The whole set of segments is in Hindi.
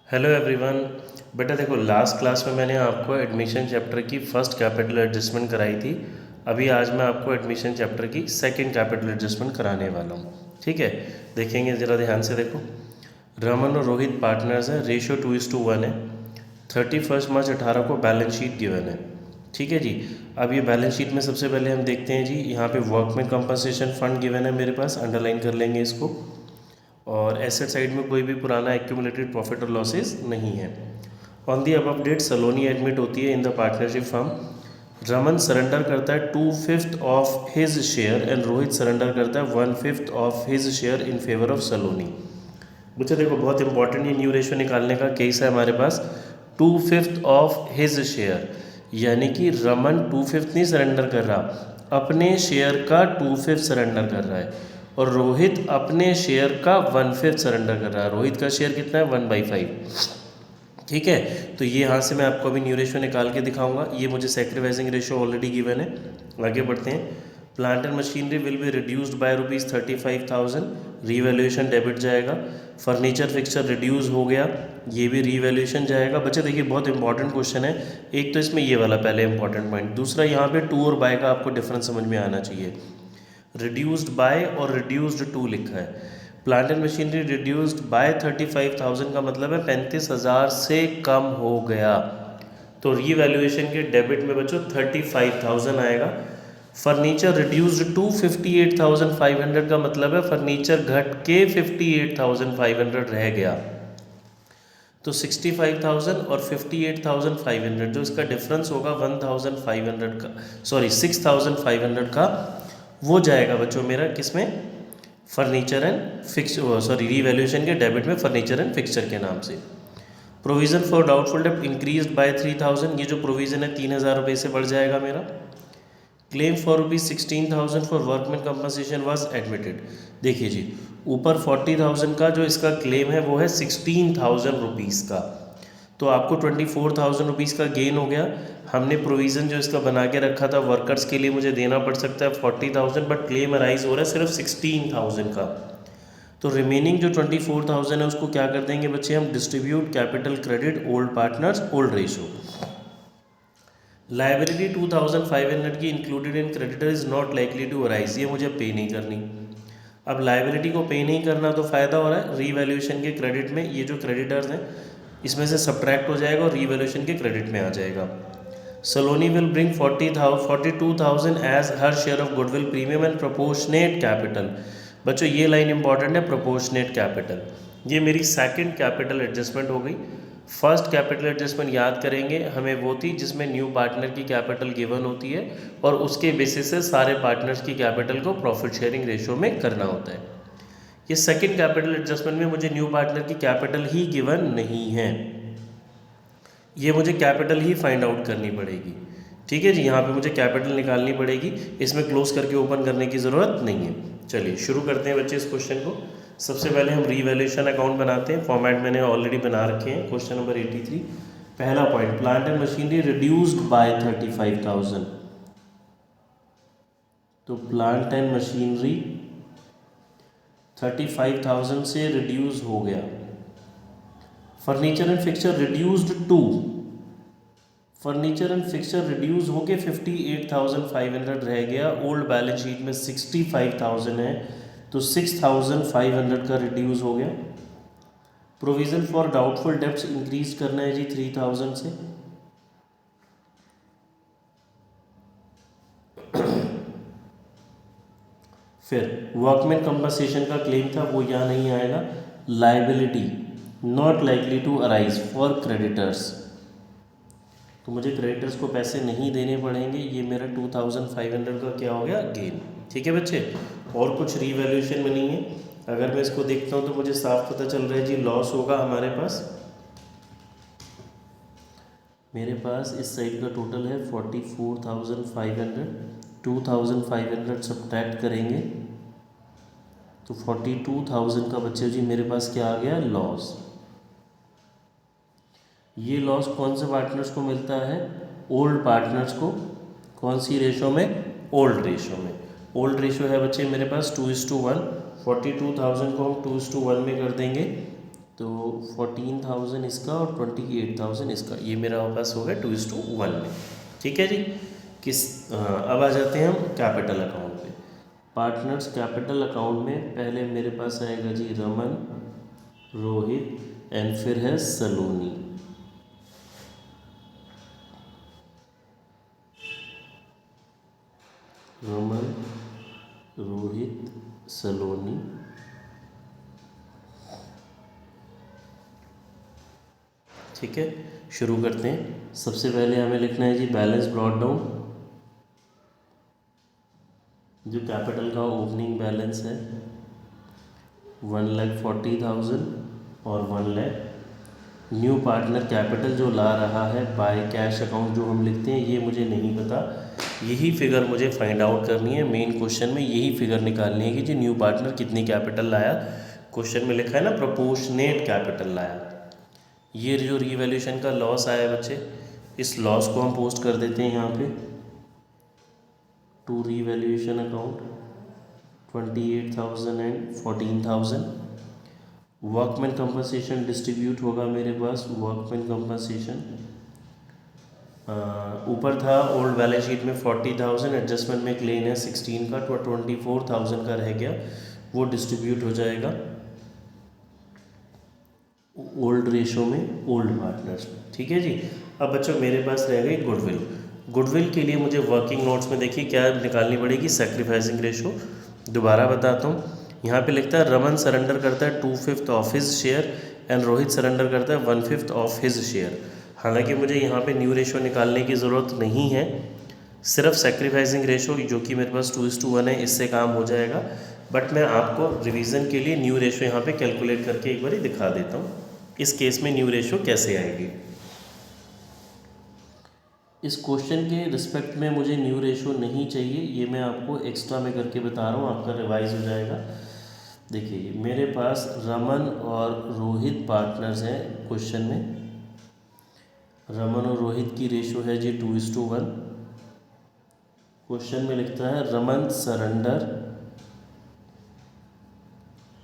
Hello everyone. बेटा देखो, लास्ट क्लास में मैंने आपको एडमिशन चैप्टर की फर्स्ट कैपिटल एडजस्टमेंट कराई थी। अभी आज मैं आपको एडमिशन चैप्टर की सेकंड कैपिटल एडजस्टमेंट कराने वाला हूँ। ठीक है, देखेंगे ज़रा ध्यान से देखो। रमन और रोहित पार्टनर्स हैं, रेशियो 2:1 है। 31 मार्च 18 को बैलेंस शीट गिवन है। ठीक है जी। अब ये बैलेंस शीट में सबसे पहले हम देखते हैं जी, यहाँ पे वर्कमैन कंपनसेशन फंड गिवन है मेरे पास, अंडरलाइन कर लेंगे इसको। और एसेट साइड में कोई भी पुराना एक्यूमुलेटेड प्रॉफिट और लॉसेस नहीं है। On the above date Saloni admit होती है in the partnership firm. Raman surrender करता है 2/5 of his share and Rohit surrender करता है 1/5 of his share in favour of Saloni. मुझे देखो, बहुत इंपॉर्टेंट ये न्यू रेशियो निकालने का केस है हमारे पास। 2/5 ऑफ हिज शेयर, यानी कि रमन 2/5 नहीं सरेंडर कर रहा, अपने शेयर का 2/5 सरेंडर कर रहा है, और रोहित अपने शेयर का 1/5 सरेंडर कर रहा है। रोहित का शेयर कितना है? 1/5। ठीक है, तो ये यहाँ से मैं आपको अभी न्यू रेशियो निकाल के दिखाऊंगा। ये मुझे सैक्रिफाइसिंग रेशियो ऑलरेडी गिवन है। आगे बढ़ते हैं। Plant and machinery will be reduced by ₹35,000, revaluation debit जाएगा। फर्नीचर फिक्सचर रिड्यूस हो गया, ये भी रीवैल्यूएशन जाएगा। बच्चे देखिए, बहुत इंपॉर्टेंट क्वेश्चन है। एक तो इसमें ये वाला पहले इंपॉर्टेंट पॉइंट, दूसरा यहाँ पे टू और बाय का आपको डिफरेंस समझ में आना चाहिए। रिड्यूस्ड बाय और रिड्यूस्ड टू लिखा है। Plant and machinery reduced by 35,000 का मतलब है 35,000 से कम हो गया, तो रीवैल्यूएशन के डेबिट में बच्चों 35,000 आएगा। फर्नीचर रिड्यूस्ड टू 58,500 का मतलब है फर्नीचर घट के 58,500 रह गया, तो 65,000 और 58,500 जो इसका डिफरेंस होगा 1,500 का, सॉरी 6,500 का, वो जाएगा बच्चों मेरा किसमें? Furniture and fix, sorry revaluation के डेबिट में फर्नीचर एंड फिक्सचर के नाम से। प्रोविज़न फॉर डाउटफुल डेब्ट इंक्रीज्ड बाय 3,000, ये जो प्रोविज़न है 3,000 रुपये से बढ़ जाएगा मेरा। Claim for ₹16,000 for workman compensation was admitted. देखिए जी, ऊपर 40,000 का जो इसका क्लेम है वो है 16,000 रुपीज़ का, तो आपको 24,000 रुपीज़ का गेन हो गया। हमने प्रोविज़न जो इसका बना के रखा था वर्कर्स के लिए, मुझे देना पड़ सकता है 40,000, बट क्लेम अराइज हो रहा है सिर्फ 16,000 का। तो रिमेनिंग जो 24,000 है उसको क्या कर देंगे बच्चे हम? Distribute capital credit old partners old ratio. Liability 2,500 की included in creditor is not likely to arise, ये मुझे पे नहीं करनी। अब लाइबिलिटी को पे नहीं करना तो फ़ायदा हो रहा है, रीवैल्यूएशन के क्रेडिट में ये जो क्रेडिटर्स हैं इसमें से सब्ट्रैक्ट हो जाएगा और रीवैल्यूएशन के क्रेडिट में आ जाएगा। Saloni will bring 42,000 as her share of goodwill premium and proportionate capital. बच्चों ये लाइन इंपॉर्टेंट है, प्रोपोर्शनेट कैपिटल। ये मेरी सेकंड कैपिटल एडजस्टमेंट हो गई। फर्स्ट कैपिटल एडजस्टमेंट याद करेंगे हमें वो थी जिसमें न्यू पार्टनर की कैपिटल गिवन होती है और उसके बेसिस से सारे पार्टनर्स की कैपिटल को प्रॉफिट शेयरिंग रेशियो में करना होता है। ये सेकंड कैपिटल एडजस्टमेंट में मुझे न्यू पार्टनर की कैपिटल ही गिवन नहीं है, ये मुझे कैपिटल ही फाइंड आउट करनी पड़ेगी। ठीक है जी, यहाँ पे मुझे कैपिटल निकालनी पड़ेगी, इसमें क्लोज करके ओपन करने की ज़रूरत नहीं है। चलिए शुरू करते हैं बच्चे इस क्वेश्चन को। सबसे पहले हम रीवैल्यूएशन अकाउंट बनाते हैं, फॉर्मेट मैंने ऑलरेडी बना रखे हैं। क्वेश्चन नंबर 83, पहला point, plant and machinery reduced by 35,000, तो प्लांट एंड मशीनरी 35,000 से रिड्यूस हो गया। Furniture and fixture reduced to, furniture and fixture reduce होके 58,500 रह गया। ओल्ड बैलेंस शीट में 65,000 है, तो 6,500 का रिड्यूस हो गया। Provision for doubtful debts increase करना है जी 3,000 से। फिर वर्कमैन कंपनसेशन का क्लेम था वो यहाँ नहीं आएगा। Liability not likely to arise for creditors, तो मुझे क्रेडिटर्स को पैसे नहीं देने पड़ेंगे। ये मेरा 2,500 का क्या हो गया? गेन। ठीक है बच्चे, और कुछ रीवैल्यूएशन में नहीं है। अगर मैं इसको देखता हूँ तो मुझे साफ पता चल रहा है जी, लॉस होगा हमारे पास। मेरे पास इस साइड का टोटल है 44,500, 2,500 सब्ट्रैक्ट करेंगे तो 42,000 का बच्चे जी मेरे पास क्या आ गया? लॉस। ये लॉस कौन से पार्टनर्स को मिलता है? ओल्ड पार्टनर्स को। कौन सी रेशो में? ओल्ड रेशो में। ओल्ड रेशो है बच्चे मेरे पास 2:1। 42,000 को हम 2:1 में कर देंगे तो 14,000 इसका और 28,000 इसका, ये मेरा पास हो गया 2:1 में। ठीक है जी। अब आ जाते हैं हम कैपिटल अकाउंट पे। पार्टनर्स कैपिटल अकाउंट में पहले मेरे पास आएगा जी रमन, रोहित एंड फिर है सलोनी। रमन, रोहित, सलोनी। ठीक है, शुरू करते हैं। सबसे पहले हमें लिखना है जी बैलेंस ब्रॉट डाउन। जो कैपिटल का ओपनिंग बैलेंस है 1,40,000 और 1,00,000। न्यू पार्टनर कैपिटल जो ला रहा है बाय कैश अकाउंट जो हम लिखते हैं, ये मुझे नहीं पता। यही फिगर मुझे फाइंड आउट करनी है। मेन क्वेश्चन में यही फिगर निकालनी है कि जो न्यू पार्टनर कितनी कैपिटल लाया। क्वेश्चन में लिखा है ना प्रोपोर्शनेट कैपिटल लाया। ये जो रीवैल्यूएशन का लॉस आया है बच्चे, इस लॉस को हम पोस्ट कर देते हैं यहाँ पे to revaluation account 28,000 and 14,000। Workman compensation distribute होगा मेरे पास। वर्कमैन कंपनसेशन ऊपर था ओल्ड बैलेंस शीट में 40,000, एडजस्टमेंट में क्लेम है 16 का, तो 24,000 का रह गया, वो डिस्ट्रीब्यूट हो जाएगा ओल्ड रेशो में, ओल्ड पार्टनर्स में। ठीक है जी। अब बच्चों मेरे पास रह गई गुडविल। गुडविल के लिए मुझे वर्किंग नोट्स में देखिए क्या निकालनी पड़ेगी, सैक्रिफाइसिंग रेशो। दोबारा बताता हूँ, यहाँ पे लिखता है रमन सरेंडर करता है 2/5 of his share and Rohit surrender करता है 1/5 ऑफ हिज शेयर। हालांकि मुझे यहाँ पे न्यू रेशो निकालने की ज़रूरत नहीं है, सिर्फ सैक्रिफाइसिंग रेशो जो कि मेरे पास 2:1 है, इससे काम हो जाएगा। बट मैं आपको रिवीजन के लिए न्यू रेशो यहाँ पे कैलकुलेट करके एक बार दिखा देता हूँ। इस केस में न्यू रेशो कैसे आएगी। इस क्वेश्चन के रिस्पेक्ट में मुझे न्यू रेशो नहीं चाहिए, ये मैं आपको एक्स्ट्रा में करके बता रहा हूँ, आपका रिवाइज हो जाएगा। देखिए मेरे पास रमन और रोहित पार्टनर्स हैं क्वेश्चन में। रमन और रोहित की रेशो है जी 2:1। क्वेश्चन में लिखता है Raman surrender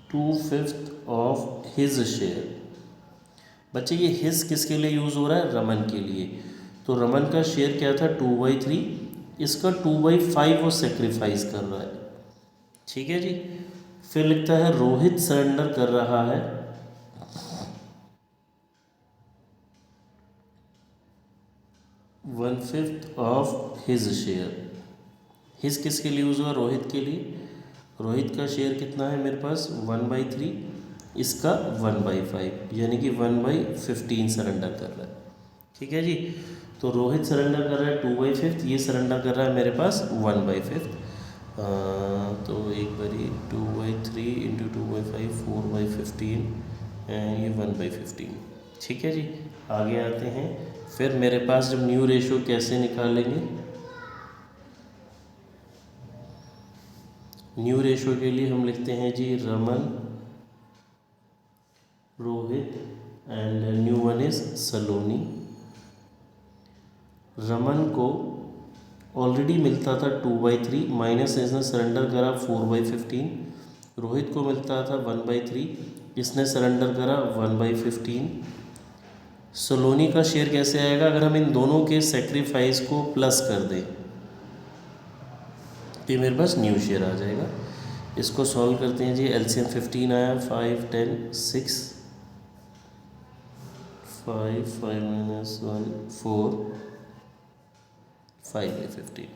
2/5 of his share. बच्चे ये हिज किसके लिए यूज़ हो रहा है, रमन के लिए। तो रमन का शेयर क्या था 2/3, इसका 2/5 वो सेक्रीफाइस कर रहा है। ठीक है जी। फिर लिखता है रोहित सरेंडर कर रहा है 1/5 ऑफ हिज शेयर। हिज किसके लिए यूज़ हुआ, रोहित के लिए। रोहित का शेयर कितना है मेरे पास 1/3, इसका 1/5, यानी कि 1/15 सरेंडर कर रहा है। ठीक है जी। तो रोहित सरेंडर कर रहा है 2/5, ये सरेंडर कर रहा है मेरे पास 1/5। तो एक बारी 2/3 इंटू 2/5 4/15 एंड ये 1/15। ठीक है जी। आगे आते हैं। फिर मेरे पास जब न्यू रेशो कैसे निकालेंगे, न्यू रेशो के लिए हम लिखते हैं जी Raman, Rohit and new one is Saloni. Raman को ऑलरेडी मिलता था 2/3 माइनस इसने सरेंडर करा 4/15। रोहित को मिलता था 1/3, इसने सरेंडर करा 1/15। सलोनी का शेयर कैसे आएगा, अगर हम इन दोनों के सेक्रीफाइस को प्लस कर दें तो मेरे पास न्यू शेयर आ जाएगा। इसको सॉल्व करते हैं जी। एलसीएम 15 आया, 5 10 6 5 5 - 1 4 5/15।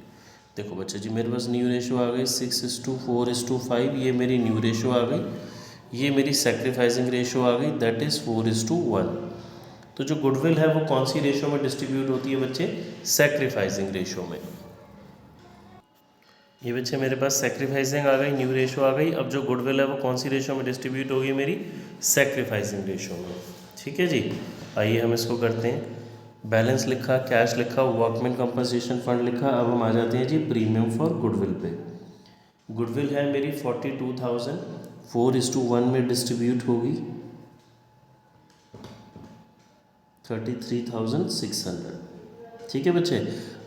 देखो बच्चे जी मेरे पास न्यू रेशो आ गई 6:4:5, ये मेरी न्यू रेशो आ गई। ये मेरी सेक्रीफाइसिंग रेशो आ गई, दैट इज़ 4:1। तो जो गुडविल है वो कौन सी रेशो में डिस्ट्रीब्यूट होती है बच्चे, सेक्रीफाइसिंग रेशो में। ये बच्चे मेरे पास सेक्रीफाइसिंग आ गई, न्यू रेशो आ गई। अब जो गुडविल है वो कौन सी रेशो में डिस्ट्रीब्यूट होगी, मेरी सेक्रीफाइसिंग रेशो में। ठीक है जी। आइए हम इसको करते हैं। बैलेंस लिखा, कैश लिखा, वर्कमैन कंपनसेशन फंड लिखा। अब हम आ जाते हैं जी प्रीमियम फॉर गुडविल पे। गुडविल है मेरी 42,000, 4:1 में डिस्ट्रीब्यूट होगी 33,600। ठीक है बच्चे।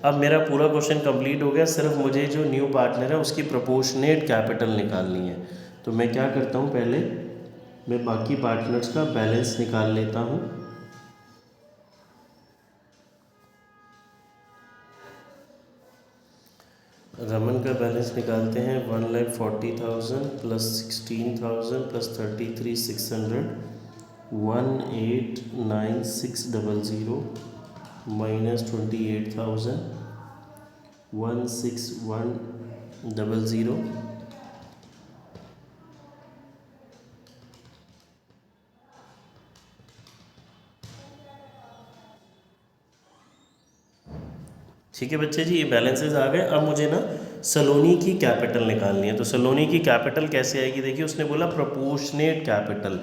अब मेरा पूरा क्वेश्चन कंप्लीट हो गया, सिर्फ मुझे जो न्यू पार्टनर है उसकी प्रोपोर्शनेट कैपिटल निकालनी है। तो मैं क्या करता हूँ, पहले मैं बाकी पार्टनर्स का बैलेंस निकाल लेता हूँ। रमन का बैलेंस निकालते हैं। 1,40,000 प्लस 16,000 प्लस 33,600 18,9600 माइनस 28,000 16,100। ठीक है बच्चे जी, ये बैलेंसेस आ गए। अब मुझे ना सलोनी की कैपिटल निकालनी है। तो सलोनी की कैपिटल कैसे आएगी, देखिए उसने बोला प्रोपोर्शनेट कैपिटल।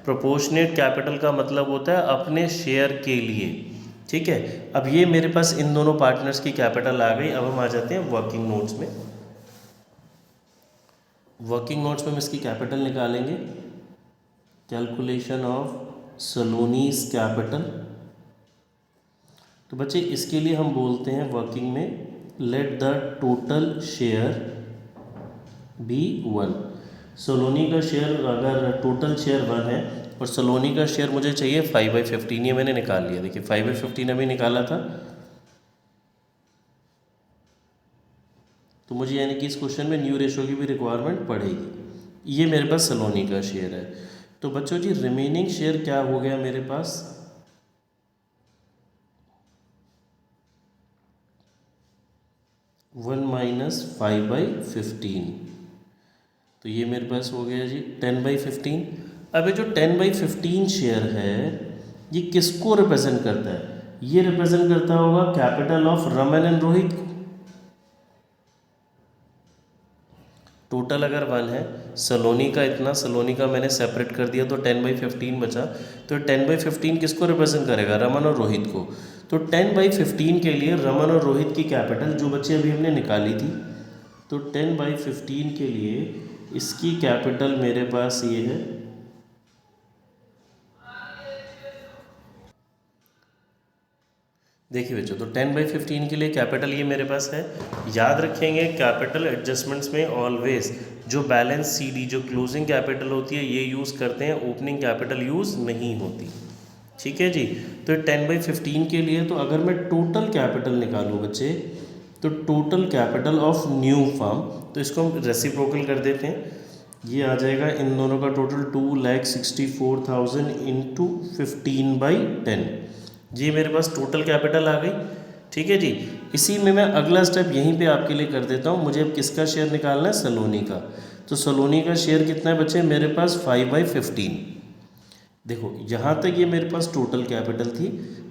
प्रोपोर्शनेट कैपिटल का मतलब होता है अपने शेयर के लिए। ठीक है, अब ये मेरे पास इन दोनों पार्टनर्स की कैपिटल आ गई। अब हम आ जाते हैं वर्किंग नोट्स में। वर्किंग नोट्स में हम इसकी कैपिटल निकालेंगे। Calculation of Saloni's capital. तो बच्चे इसके लिए हम बोलते हैं वर्किंग में, let the total share be 1। Saloni का शेयर, अगर टोटल शेयर 1 है और सलोनी का शेयर मुझे चाहिए 5/15, ये मैंने निकाल लिया। देखिए 5/15 अभी निकाला था। तो मुझे यानी कि इस क्वेश्चन में न्यू रेशो की भी रिक्वायरमेंट पड़ेगी। ये मेरे पास सलोनी का शेयर है। तो बच्चों जी रिमेनिंग शेयर क्या हो गया मेरे पास, 1 माइनस 5/15। तो ये मेरे पास हो गया जी 10/15। अब ये जो 10/15 शेयर है ये किसको रिप्रेजेंट करता है, ये रिप्रेजेंट करता होगा capital of Raman and Rohit को। टोटल अगर 1 है, सलोनी का इतना, सलोनी का मैंने सेपरेट कर दिया तो 10/15 बचा। तो 10/15 किसको रिप्रेजेंट करेगा, रमन और रोहित को। तो 10/15 के लिए रमन और रोहित की कैपिटल जो बच्चे अभी हमने निकाली थी, तो 10/15 के लिए इसकी कैपिटल मेरे पास ये है, देखिए बच्चों, तो 10/15 के लिए कैपिटल ये मेरे पास है। याद रखेंगे कैपिटल एडजस्टमेंट्स में ऑलवेज जो बैलेंस सीडी, जो क्लोजिंग कैपिटल होती है ये यूज़ करते हैं, ओपनिंग कैपिटल यूज़ नहीं होती। ठीक है जी। तो 10/15 के लिए, तो अगर मैं टोटल कैपिटल निकालूँ बच्चे, तो total capital of new firm, तो इसको हम रेसिप्रोकल कर देते हैं। ये आ जाएगा इन दोनों का टोटल 2,64,000 इंटू 15/10। जी मेरे पास टोटल कैपिटल आ गई। ठीक है जी। इसी में मैं अगला स्टेप यहीं पे आपके लिए कर देता हूँ। मुझे अब किसका शेयर निकालना है, सलोनी का। तो सलोनी का शेयर कितना है बच्चे, मेरे पास 5/15। देखो यहाँ तक ये मेरे पास टोटल कैपिटल थी,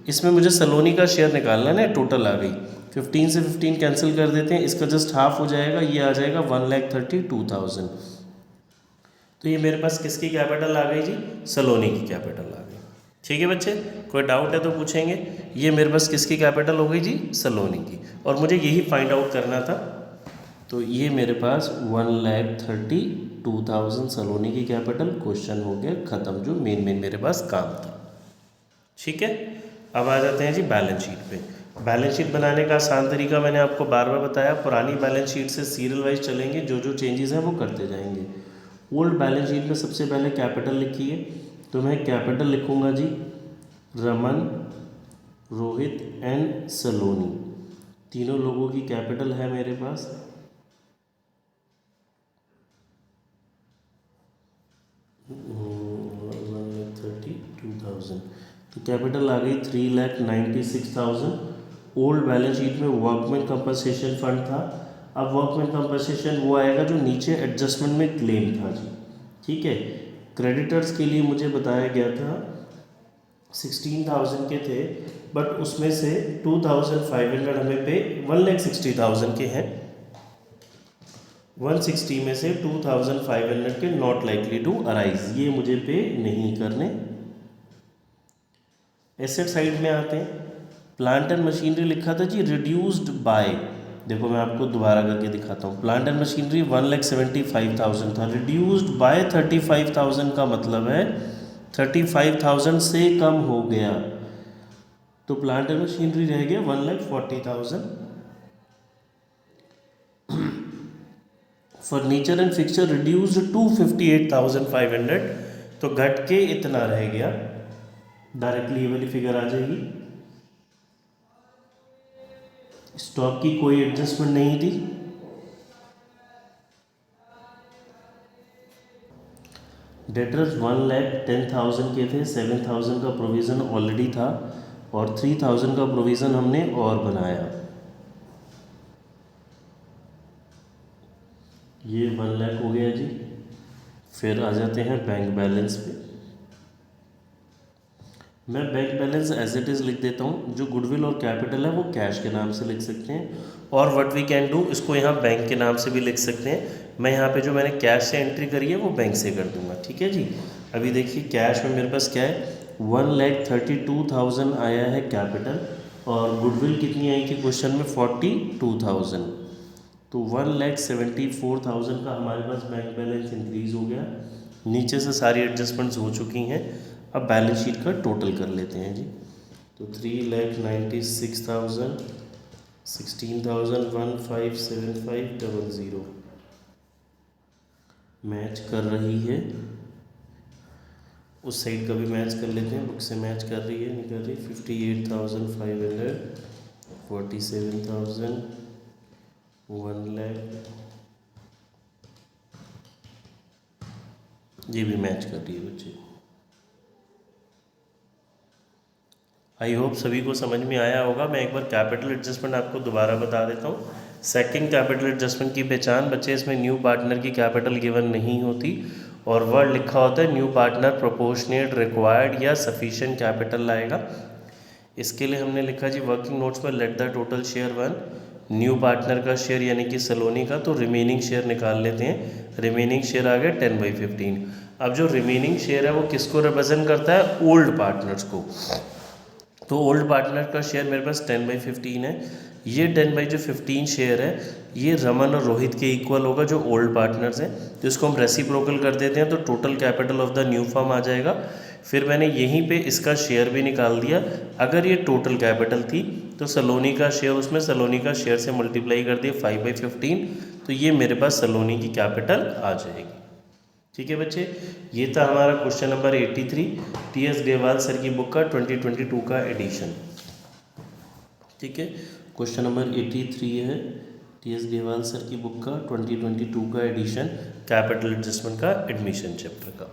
इसमें मुझे सलोनी का शेयर निकालना है ना, टोटल आ गई। 15 से 15 कैंसिल कर देते हैं, इसका जस्ट हाफ हो जाएगा, ये आ जाएगा 1,32,000। तो ये मेरे पास किसकी कैपिटल आ गई जी, सलोनी की कैपिटल आ गई। ठीक है बच्चे, कोई डाउट है तो पूछेंगे। ये मेरे पास किसकी कैपिटल हो गई जी, सलोनी की, और मुझे यही फाइंड आउट करना था। तो ये मेरे पास 1,32,000 सलोनी की कैपिटल, क्वेश्चन हो गया ख़त्म, जो मेन मेरे पास काम था। ठीक है, अब आ जाते हैं जी बैलेंस शीट पे। बैलेंस शीट बनाने का आसान तरीका मैंने आपको बार बार बताया। पुरानी बैलेंस शीट से सीरियल वाइज चलेंगे, जो जो चेंजेस हैं वो करते जाएंगे। ओल्ड बैलेंस शीट में सबसे पहले कैपिटल लिखिए। तो मैं कैपिटल लिखूँगा जी, रमन, रोहित एंड सलोनी, तीनों लोगों की कैपिटल है मेरे पास। तो कैपिटल आ गई 3,96,000। ओल्ड बैलेंस शीट में वर्कमैन कंपनसेशन फंड था। अब वर्कमैन कंपनसेशन वो आएगा जो नीचे एडजस्टमेंट में क्लेम था जी। ठीक है, क्रेडिटर्स के लिए मुझे बताया गया था 16,000 के थे, बट उसमें से 2,500 हमें पे 1,60,000 के हैं। 160 में से 2,500 के नॉट लाइकली टू अराइज, ये मुझे पे नहीं करने। एसेट साइड में आते हैं। प्लांट एंड मशीनरी लिखा था जी रिड्यूस्ड बाय, देखो मैं आपको दोबारा करके दिखाता हूँ। प्लांट एंड मशीनरी 1,75,000 था, रिड्यूस्ड बाय 35,000 का मतलब है 35,000 से कम हो गया। तो प्लांट एंड मशीनरी रह गया 1,40,000। Furniture and fixture reduced to 58,500, तो घट के इतना रह गया, डायरेक्टली ये वाली फिगर आ जाएगी। स्टॉक की कोई एडजस्टमेंट नहीं थी, डेटर्स 1,10,000 के थे, 7,000 का प्रोविज़न ऑलरेडी था और 3,000 का प्रोविज़न हमने और बनाया। ये 1 लाख हो गया जी। फिर आ जाते हैं बैंक बैलेंस पे। मैं bank balance as it is लिख देता हूँ। जो गुडविल और कैपिटल है वो कैश के नाम से लिख सकते हैं, और व्हाट वी कैन डू, इसको यहाँ बैंक के नाम से भी लिख सकते हैं। मैं यहाँ पे जो मैंने कैश से एंट्री करी है वो बैंक से कर दूंगा, ठीक है जी। अभी देखिए कैश में मेरे पास क्या है, 1,32,000 आया है कैपिटल, और गुडविल कितनी आई थी क्वेश्चन में, 42,000। तो 1,74,000 का हमारे पास बैंक बैलेंस इंक्रीज हो गया। नीचे से सारी एडजस्टमेंट्स हो चुकी हैं। अब बैलेंस शीट का टोटल कर लेते हैं जी। तो 3,96,000, 16,157500 मैच कर रही है। उस साइड का भी मैच कर लेते हैं, बुक से मैच कर रही है, नहीं कर रही। 58,500, 47,000, 1 लाख, ये भी मैच कर रही है बच्चे। आई होप सभी को समझ में आया होगा। मैं एक बार कैपिटल एडजस्टमेंट आपको दोबारा बता देता हूँ। सेकंड कैपिटल एडजस्टमेंट की पहचान बच्चे, इसमें न्यू पार्टनर की कैपिटल गिवन नहीं होती और वर्ड लिखा होता है न्यू पार्टनर प्रोपोर्शनेट रिक्वायर्ड या सफिशिएंट कैपिटल लाएगा। इसके लिए हमने लिखा जी वर्किंग नोट्स में let the total share 1, new partner का शेयर यानी कि सलोनी का, तो रिमेनिंग शेयर निकाल लेते हैं। रिमेनिंग शेयर आ गया 10/15। अब जो रिमेनिंग शेयर है वो किसको रिप्रेजेंट करता है, ओल्ड पार्टनर्स को। तो ओल्ड पार्टनर का शेयर मेरे पास 10/15 है। ये 10/15 शेयर है, ये रमन और रोहित के इक्वल होगा जो ओल्ड पार्टनर्स हैं। तो इसको हम रेसिप्रोकल कर देते हैं, तो total capital of the new firm आ जाएगा। फिर मैंने यहीं पे इसका शेयर भी निकाल दिया। अगर ये टोटल कैपिटल थी तो सलोनी का शेयर, उसमें सलोनी का शेयर से मल्टीप्लाई कर दिया 5/15, तो ये मेरे पास सलोनी की कैपिटल आ जाएगी। ठीक है बच्चे, ये था हमारा question number 83 T.S.. Grewal sir की बुक का 2022 का एडिशन। ठीक है, क्वेश्चन नंबर 83 है टी.एस. ग्रेवाल सर की बुक का 2022 का एडिशन, कैपिटल एडजस्टमेंट का एडमिशन चैप्टर का।